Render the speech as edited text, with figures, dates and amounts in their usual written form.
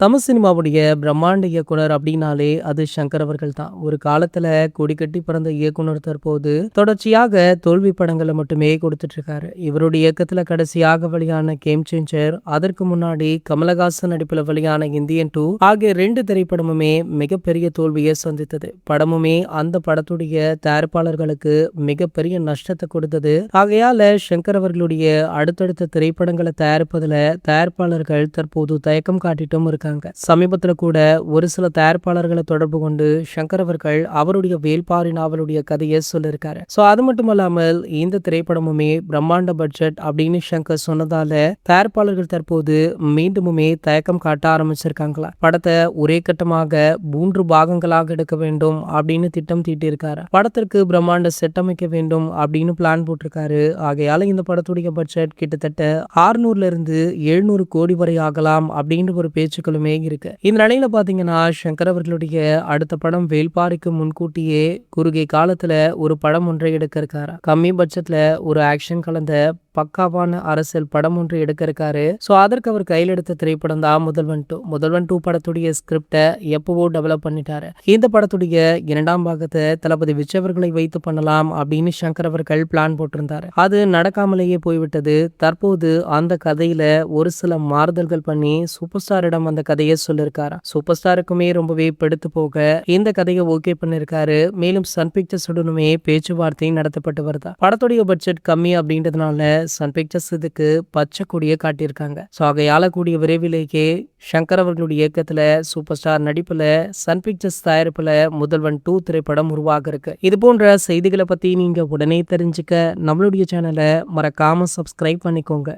தமிழ் சினிமாவுடைய பிரம்மாண்ட இயக்குனர் அப்படின்னாலே அது சங்கர் அவர்கள் தான். ஒரு காலத்துல கொடி கட்டி பிறந்த இயக்குனர் தற்போது தொடர்ச்சியாக தோல்வி படங்களை மட்டுமே கொடுத்துட்டு இருக்காரு. இவருடைய இயக்கத்துல கடைசியாக வெளியான கேம் சேஞ்சர், அதற்கு முன்னாடி கமலஹாசன் நடிப்புல வெளியான இந்தியன் 2 ஆகிய 2 திரைப்படமுமே மிகப்பெரிய தோல்வியை சந்தித்தது. படமுமே அந்த படத்துடைய தயாரிப்பாளர்களுக்கு மிகப்பெரிய நஷ்டத்தை கொடுத்தது. ஆகையால சங்கர் அவர்களுடைய அடுத்தடுத்த திரைப்படங்களை தயாரிப்பதுல தயாரிப்பாளர்கள் தற்போது தயக்கம் காட்டிட்டும் இருக்காங்க. சமீபத்துல கூட ஒரு சில தயாரிப்பாளர்களை தொடர்பு கொண்டு சங்கர் அவர்கள் அவருடைய வேல்பாரி நாவலுடைய கதையை சொல்லியிருக்காரு. சோ அது மட்டும் இல்லாமல் இந்த திரைப்படமுமே பிரம்மாண்ட பட்ஜெட் அப்படின்னு சங்கர் சொன்னதால தயாரிப்பாளர்கள் தற்போது மீண்டுமே தயக்கம் காட்ட ஆரம்பிச்சிருக்காங்களா. படத்தை ஒரே கட்டமாக 3 பாகங்களாக எடுக்க வேண்டும் அப்படின்னு திட்டம் தீட்டியிருக்காரு. படத்திற்கு பிரம்மாண்ட செட் அமைக்க வேண்டும் அப்படின்னு பிளான் போட்டிருக்காரு. ஆகையால இந்த படத்துடைய பட்ஜெட் கிட்டத்தட்ட 600 இருந்து 700 கோடி வரை ஆகலாம் அப்படின்னு ஒரு பேச்சுக்களுமே இருக்கு. இந்த நிலையில பாத்தீங்கன்னா சங்கர் அவர்களுடைய அடுத்த படம் வேல்பாரிக்கு முன்கூட்டியே குறுகிய காலத்துல ஒரு படம் ஒன்றை எடுக்க இருக்காரு. கம்மி பட்ஜெட்ல ஒரு ஆக்ஷன் கலந்த பக்காவான அரசியல் படம் ஒன்று எடுக்க இருக்காரு. சோ அதற்கு அவர் கையில் எடுத்த திரைப்படம் தான் முதல்வன் 2. முதல்வன் 2 படத்துடைய ஸ்கிரிப்டை எப்பவோ டெவலப் பண்ணிட்டாரு. இந்த படத்துடைய 2ஆம் பாகத்தை தளபதி விஜய் அவர்களை வைத்து பண்ணலாம் அப்படின்னு சங்கர் அவர்கள் பிளான் போட்டிருந்தாரு. அது நடக்காமலேயே போய்விட்டது. தற்போது அந்த கதையில ஒரு சில மாறுதல்கள் பண்ணி சூப்பர் ஸ்டாரிடம் அந்த கதையை சொல்லியிருக்காரு. சூப்பர் ஸ்டாருக்குமே ரொம்பவே பிடித்து போக இந்த கதையை ஓகே பண்ணிருக்காரு. மேலும் சன் பிக்சர்ஸ் உடனுமே பேச்சுவார்த்தை நடத்தப்பட்டு வருதா. படத்துடைய பட்ஜெட் கம்மி அப்படின்றதுனால சன் பிக்சர்ஸ் இதுக்கு பச்சை கொடியை காட்டியிருக்காங்க. ஸோ ஆகையால கூடிய விரைவிலேயே சங்கர் அவர்களுடைய இயக்கத்துல சூப்பர் ஸ்டார் நடிப்புல சன் பிக்சர்ஸ் தயாரிப்புல முதல்வன் 2 திரைப்படம் உருவாக இருக்கு. இது போன்ற செய்திகளை பத்தி நீங்க உடனே தெரிஞ்சுக்க நம்மளுடைய சேனலை மறக்காம சப்ஸ்கிரைப் பண்ணிக்கோங்க.